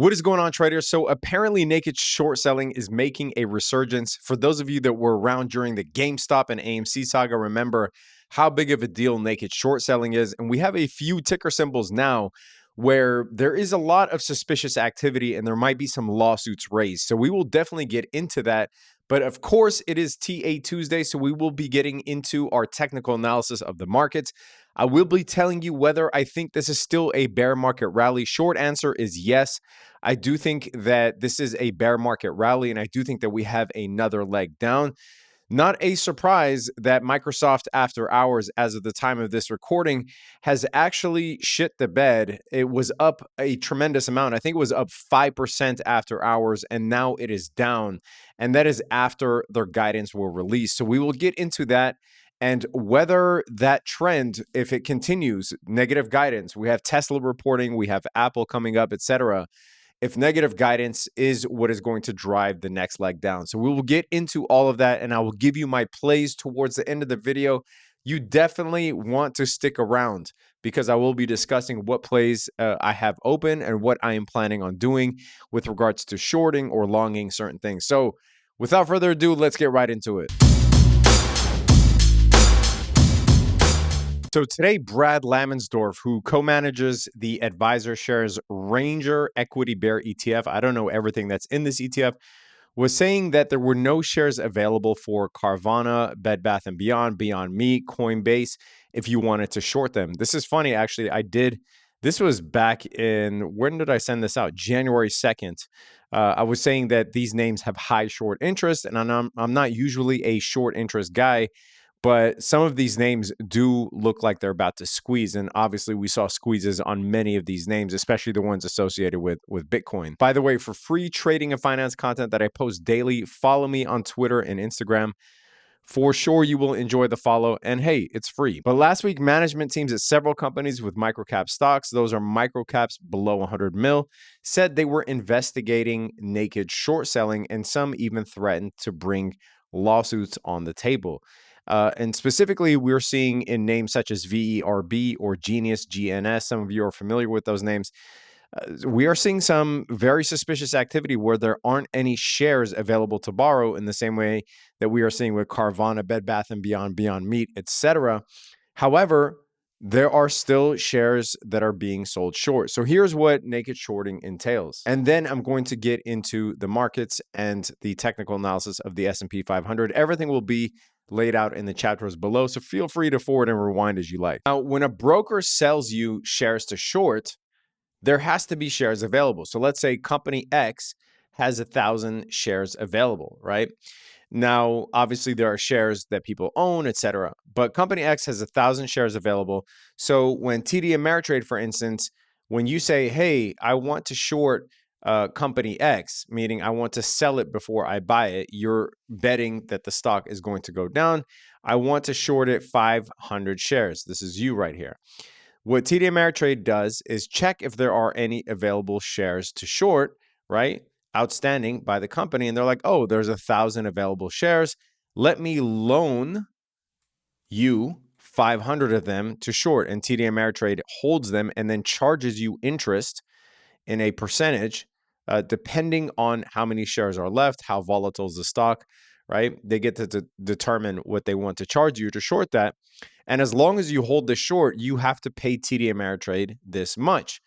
What is going on, traders? So apparently naked short selling is making a resurgence. For those of you that were around during the GameStop and AMC saga, remember how big of a deal naked short selling is. And we have a few ticker symbols now where there is a lot of suspicious activity and there might be some lawsuits raised. So we will definitely get into that. But of course, it is TA Tuesday, so we will be getting into our technical analysis of the markets. I will be telling you whether I think this is still a bear market rally. Short answer is yes. I do think that this is a bear market rally, and I do think that we have another leg down. Not a surprise that Microsoft after hours, as of the time of this recording, has actually shit the bed. It was up a tremendous amount. I think it was up 5% after hours, and now it is down. And that is after their guidance were released. So we will get into that and whether that trend, if it continues, negative guidance. We have Tesla reporting, we have Apple coming up, etc. If negative guidance is what is going to drive the next leg down. So we will get into all of that and I will give you my plays towards the end of the video. You definitely want to stick around because I will be discussing what plays I have open and what I am planning on doing with regards to shorting or longing certain things. So without further ado, let's get right into it. So today, Brad Lamensdorf, who co-manages the Advisor Shares Ranger Equity Bear ETF, I don't know everything that's in this ETF, was saying that there were no shares available for Carvana, Bed Bath & Beyond, Beyond Meat, Coinbase, if you wanted to short them. This is funny, actually. This was back in, when did I send this out? January 2nd. I was saying that these names have high short interest, and I'm not usually a short interest guy, but some of these names do look like they're about to squeeze. And obviously we saw squeezes on many of these names, especially the ones associated with Bitcoin. By the way, for free trading and finance content that I post daily, follow me on Twitter and Instagram. For sure, you will enjoy the follow. And hey, it's free. But last week, management teams at several companies with microcap stocks, those are microcaps below 100 mil, said they were investigating naked short selling, and some even threatened to bring lawsuits on the table. And specifically, we're seeing in names such as VERB or Genius, GNS. Some of you are familiar with those names. We are seeing some very suspicious activity where there aren't any shares available to borrow in the same way that we are seeing with Carvana, Bed Bath & Beyond, Beyond Meat, etc. However, there are still shares that are being sold short. So here's what naked shorting entails. And then I'm going to get into the markets and the technical analysis of the S&P 500. Everything will be laid out in the chapters below, so feel free to forward and rewind as you like. Now, when a broker sells you shares to short, there has to be shares available. So let's say company X has 1,000 shares available, right? Now, obviously there are shares that people own, etc. But company X has 1,000 shares available. So when TD Ameritrade, for instance, when you say, hey, I want to short company X, meaning I want to sell it before I buy it, you're betting that the stock is going to go down. I want to short it 500 shares. This is you right here. What TD Ameritrade does is check if there are any available shares to short, right? Outstanding by the company. And they're like, oh, there's 1,000 available shares. Let me loan you 500 of them to short. And TD Ameritrade holds them and then charges you interest in a percentage, depending on how many shares are left, how volatile is the stock, right? They get to determine what they want to charge you to short that. And as long as you hold the short, you have to pay TD Ameritrade this much.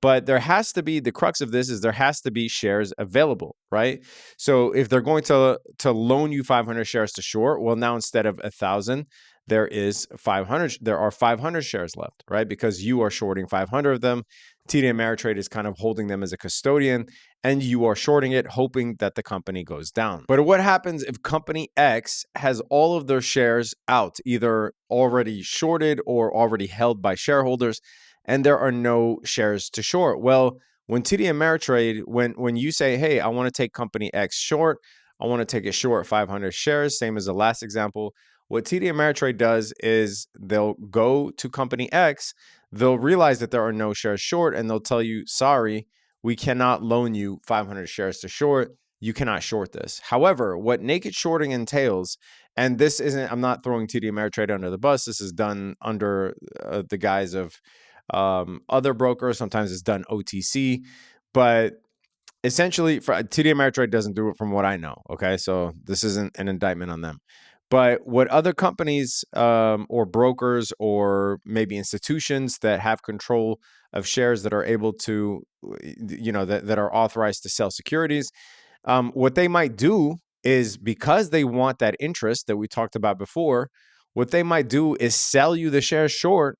But there has to be, the crux of this is there has to be shares available, right? So if they're going to loan you 500 shares to short, well, now instead of 1,000, there are 500 shares left, right? Because you are shorting 500 of them. TD Ameritrade is kind of holding them as a custodian, and you are shorting it, hoping that the company goes down. But what happens if company X has all of their shares out, either already shorted or already held by shareholders, and there are no shares to short? Well, when TD Ameritrade, when you say, hey, I want to take company X short, I want to take it short 500 shares, same as the last example, what TD Ameritrade does is they'll go to company X, they'll realize that there are no shares short, and they'll tell you, sorry, we cannot loan you 500 shares to short. You cannot short this. However, what naked shorting entails, and this isn't, I'm not throwing TD Ameritrade under the bus. This is done under the guise of other brokers. Sometimes it's done OTC, but essentially, for TD Ameritrade doesn't do it from what I know. Okay, so this isn't an indictment on them. But what other companies or brokers or maybe institutions that have control of shares that are able to, that are authorized to sell securities, what they might do is, because they want that interest that we talked about before, what they might do is sell you the shares short,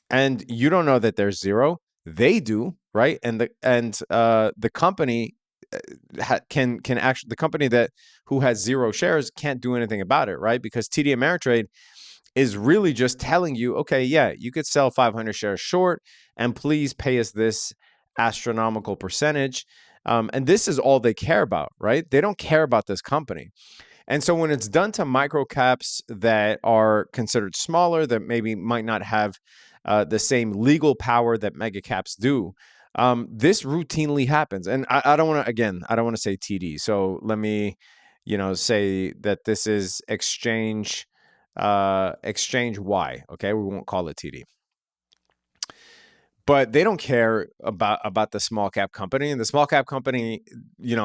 and you don't know that there's zero. They do, right? And the company can actually, the company that who has zero shares can't do anything about it, right? Because TD Ameritrade is really just telling you, okay, yeah, you could sell 500 shares short, and please pay us this astronomical percentage. And this is all they care about, right? They don't care about this company. And so when it's done to micro caps that are considered smaller, that maybe might not have the same legal power that mega caps do, this routinely happens. And I don't want to, again, I don't want to say TD. So let me, say that this is exchange Y. Okay, we won't call it TD. But they don't care about the small cap company, and the small cap company,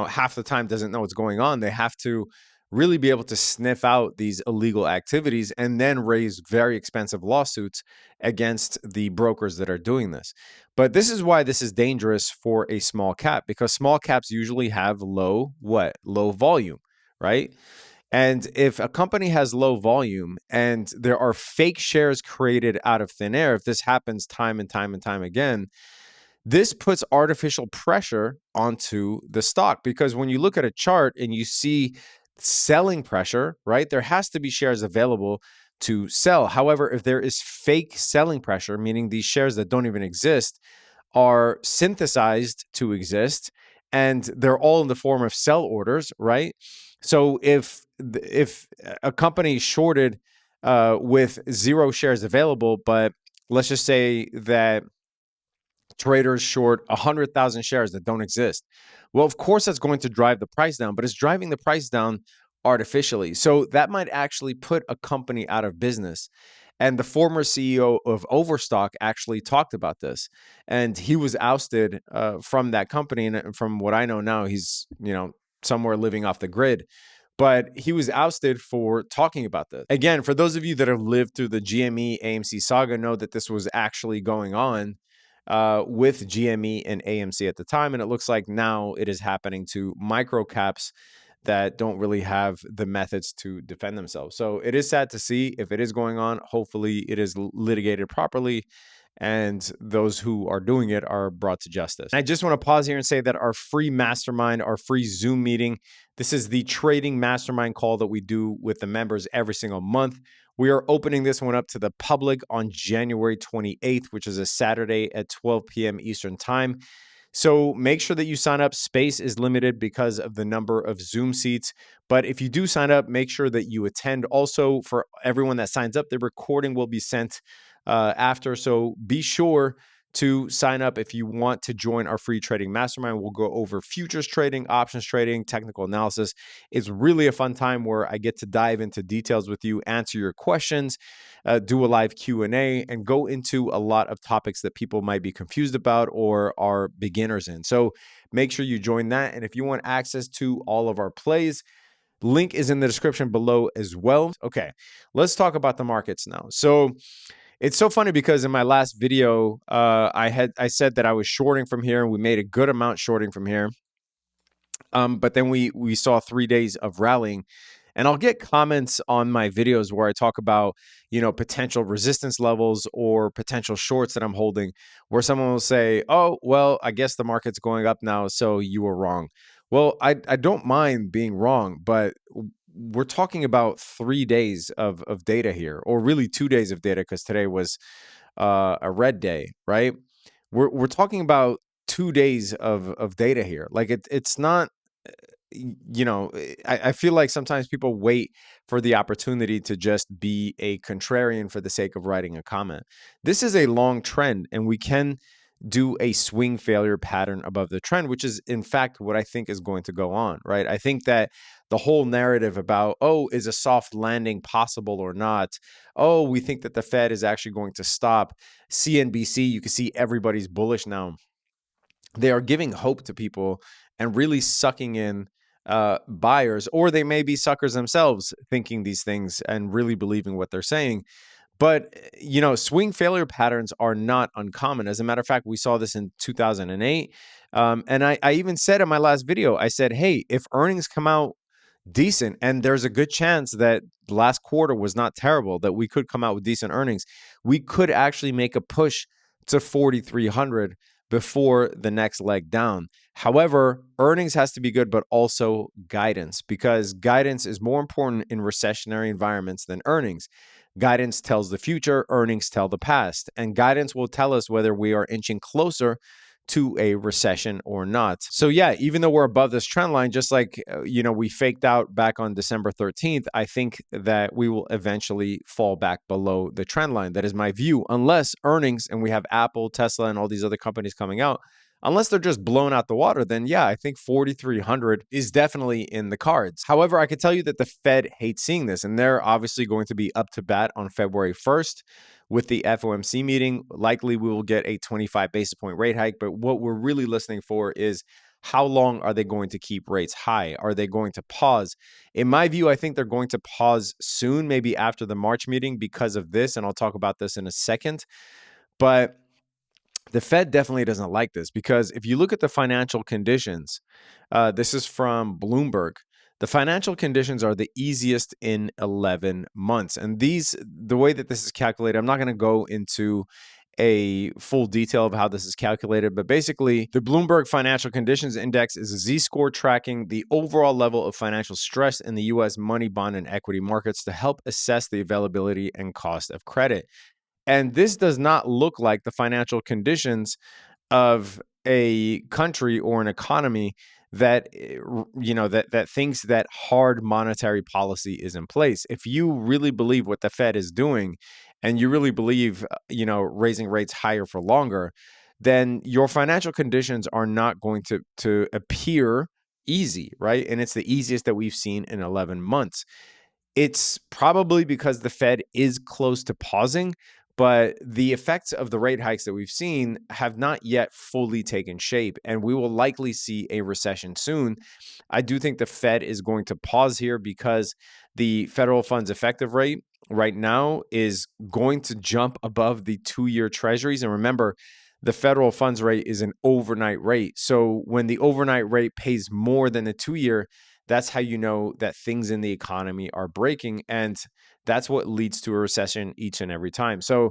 half the time doesn't know what's going on. They have to really be able to sniff out these illegal activities and then raise very expensive lawsuits against the brokers that are doing this. But this is why this is dangerous for a small cap, because small caps usually have low volume, right? And if a company has low volume and there are fake shares created out of thin air, if this happens time and time and time again, this puts artificial pressure onto the stock. Because when you look at a chart and you see selling pressure, right, there has to be shares available to sell. However, if there is fake selling pressure, meaning these shares that don't even exist are synthesized to exist, and they're all in the form of sell orders, right? So if a company shorted with zero shares available, but let's just say that traders short 100,000 shares that don't exist. Well, of course, that's going to drive the price down, but it's driving the price down artificially. So that might actually put a company out of business. And the former CEO of Overstock actually talked about this, and he was ousted from that company. And from what I know now, he's somewhere living off the grid. But he was ousted for talking about this. Again, for those of you that have lived through the GME AMC saga, know that this was actually going on with GME and AMC at the time. And it looks like now it is happening to micro caps that don't really have the methods to defend themselves. So it is sad to see. If it is going on, hopefully it is litigated properly and those who are doing it are brought to justice. And I just want to pause here and say that our free mastermind, our free Zoom meeting, this is the trading mastermind call that we do with the members every single month. We are opening this one up to the public on January 28th, which is a Saturday at 12 p.m. Eastern Time. So make sure that you sign up. Space is limited because of the number of Zoom seats. But if you do sign up, make sure that you attend. Also, for everyone that signs up, the recording will be sent after. So be sure to sign up if you want to join our free trading mastermind. We'll go over futures trading, options trading, technical analysis. It's really a fun time where I get to dive into details with you, answer your questions, do a live Q&A, and go into a lot of topics that people might be confused about or are beginners in. So make sure you join that. And if you want access to all of our plays, link is in the description below as well. Okay, let's talk about the markets now. So it's so funny because in my last video, I said that I was shorting from here, and we made a good amount shorting from here. But then we saw 3 days of rallying, and I'll get comments on my videos where I talk about potential resistance levels or potential shorts that I'm holding, where someone will say, "Oh, well, I guess the market's going up now, so you were wrong." Well, I don't mind being wrong, but we're talking about 3 days of data here, or really 2 days of data, because today was a red day, right? We're talking about 2 days of data here. Like it's not, I feel like sometimes people wait for the opportunity to just be a contrarian for the sake of writing a comment. This is a long trend, and we can do a swing failure pattern above the trend, which is in fact what I think is going to go on, right? I think that the whole narrative about, oh, is a soft landing possible or not? Oh, we think that the Fed is actually going to stop. CNBC, you can see everybody's bullish now they are giving hope to people and really sucking in buyers, or they may be suckers themselves thinking these things and really believing what they're saying. But, swing failure patterns are not uncommon. As a matter of fact, we saw this in 2008. And I even said in my last video, I said, hey, if earnings come out decent, and there's a good chance that the last quarter was not terrible, that we could come out with decent earnings, we could actually make a push to 4,300 before the next leg down. However, earnings has to be good, but also guidance, because guidance is more important in recessionary environments than earnings. Guidance tells the future, earnings tell the past, and guidance will tell us whether we are inching closer to a recession or not. So yeah, even though we're above this trend line, just like we faked out back on December 13th, I think that we will eventually fall back below the trend line. That is my view, unless earnings, and we have Apple, Tesla, and all these other companies coming out, unless they're just blown out the water, then yeah, I think 4,300 is definitely in the cards. However, I could tell you that the Fed hates seeing this, and they're obviously going to be up to bat on February 1st with the FOMC meeting. Likely we will get a 25 basis point rate hike, but what we're really listening for is how long are they going to keep rates high? Are they going to pause? In my view, I think they're going to pause soon, maybe after the March meeting because of this, and I'll talk about this in a second. But the Fed definitely doesn't like this, because if you look at the financial conditions, this is from Bloomberg. The financial conditions are the easiest in 11 months. And the way that this is calculated, I'm not going to go into a full detail of how this is calculated, but basically the Bloomberg Financial Conditions Index is a Z-score tracking the overall level of financial stress in the U.S. money, bond, and equity markets to help assess the availability and cost of credit. And this does not look like the financial conditions of a country or an economy that that thinks that hard monetary policy is in place. If you really believe what the Fed is doing, and you really believe raising rates higher for longer, then your financial conditions are not going to appear easy, right? And it's the easiest that we've seen in 11 months. It's probably because the Fed is close to pausing, but the effects of the rate hikes that we've seen have not yet fully taken shape, and we will likely see a recession soon. I do think the Fed is going to pause here because the federal funds effective rate right now is going to jump above the 2-year treasuries. And remember, the federal funds rate is an overnight rate. So when the overnight rate pays more than the 2-year, that's how you know that things in the economy are breaking. And that's what leads to a recession each and every time. So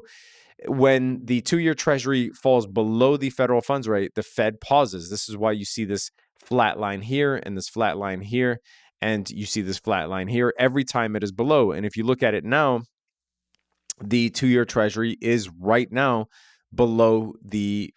when the 2-year treasury falls below the federal funds rate, the Fed pauses. This is why you see this flat line here and this flat line here, and you see this flat line here every time it is below. And if you look at it now, the 2-year treasury is right now below the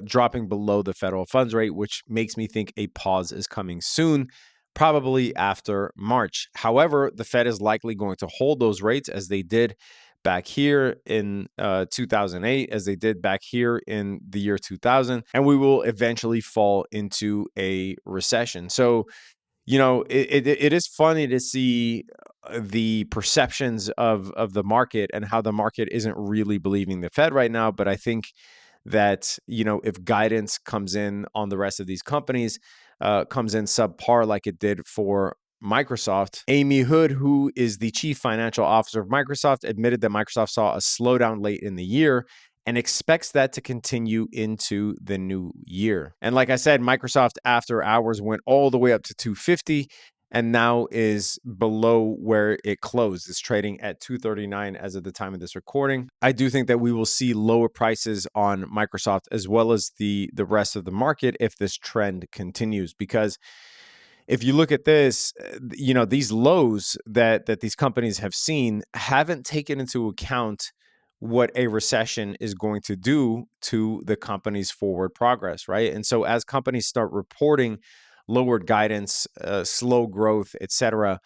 dropping below the federal funds rate, which makes me think a pause is coming soon, probably after March. However, the Fed is likely going to hold those rates as they did back here in 2008, as they did back here in the year 2000, and we will eventually fall into a recession. So, it is funny to see the perceptions of the market and how the market isn't really believing the Fed right now. But I think that, if guidance comes in on the rest of these companies, comes in subpar like it did for Microsoft. Amy Hood, who is the chief financial officer of Microsoft, admitted that Microsoft saw a slowdown late in the year and expects that to continue into the new year. And like I said, Microsoft after hours went all the way up to 250 and now is below where it closed. It's trading at 239 as of the time of this recording. I do think that we will see lower prices on Microsoft as well as the rest of the market if this trend continues, because if you look at this, these lows that these companies have seen haven't taken into account what a recession is going to do to the company's forward progress, right? And so as companies start reporting lowered guidance, slow growth, et cetera,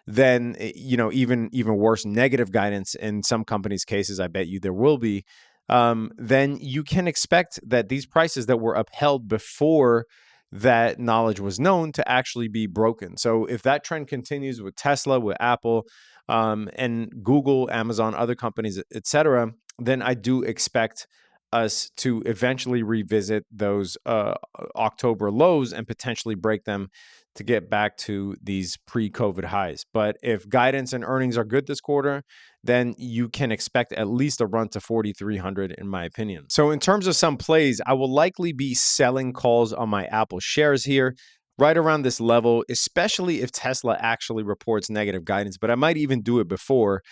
then, even worse, negative guidance in some companies' cases, I bet you there will be, then you can expect that these prices that were upheld before that knowledge was known to actually be broken. So if that trend continues with Tesla, with Apple, and Google, Amazon, other companies, et cetera, then I do expect us to eventually revisit those October lows and potentially break them to get back to these pre-COVID highs. But if guidance and earnings are good this quarter, then you can expect at least a run to 4,300 in my opinion. So in terms of some plays, I will likely be selling calls on my Apple shares here right around this level, especially if Tesla actually reports negative guidance. But I might even do it before,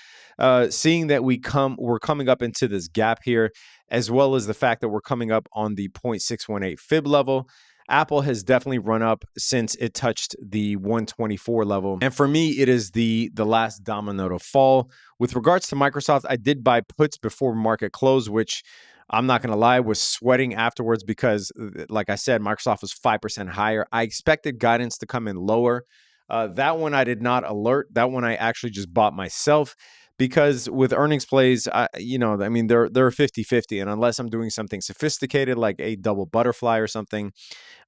seeing that we're coming up into this gap here, as well as the fact that we're coming up on the 0.618 fib level. Apple has definitely run up since it touched the 124 level. And for me, it is the last domino to fall. With regards to Microsoft, I did buy puts before market close, which I'm not going to lie, was sweating afterwards because, like I said, Microsoft was 5% higher. I expected guidance to come in lower. That one I did not alert. That one I actually just bought myself because with earnings plays, they're 50-50. And unless I'm doing something sophisticated like a double butterfly or something,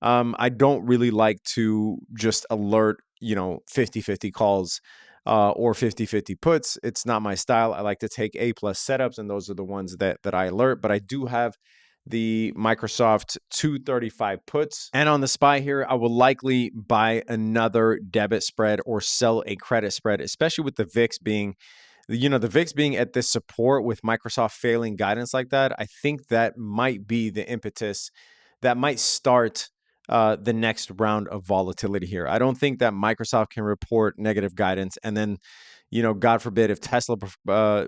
I don't really like to just alert, 50-50 calls or 50-50 puts. It's not my style. I like to take A+ setups, and those are the ones that I alert. But I do have the Microsoft 235 puts. And on the SPY here, I will likely buy another debit spread or sell a credit spread, especially with the VIX being the VIX being at this support with Microsoft failing guidance like that. I think that might be the impetus that might start the next round of volatility here. I don't think that Microsoft can report negative guidance and then, God forbid, if Tesla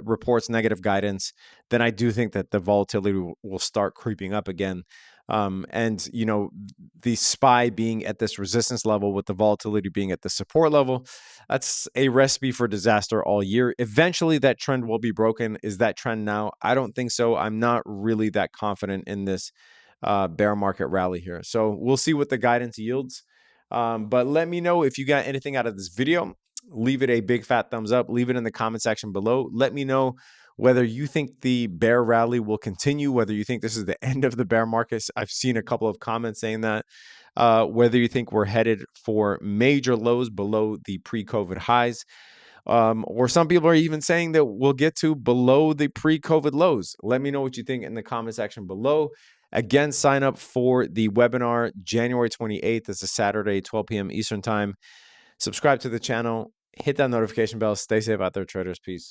reports negative guidance, then I do think that the volatility will start creeping up again. The SPY being at this resistance level with the volatility being at the support level, that's a recipe for disaster all year. Eventually that trend will be broken. Is that trend now? I don't think so. I'm not really that confident in this bear market rally here. So we'll see what the guidance yields. But let me know if you got anything out of this video. Leave it a big fat thumbs up. Leave it in the comment section below. Let me know whether you think the bear rally will continue, whether you think this is the end of the bear market. I've seen a couple of comments saying that. Whether you think we're headed for major lows below the pre-COVID highs. Or some people are even saying that we'll get to below the pre-COVID lows. Let me know what you think in the comment section below. Again, sign up for the webinar January 28th. It's a Saturday, 12 p.m. Eastern time. Subscribe to the channel. Hit that notification bell. Stay safe out there, traders. Peace.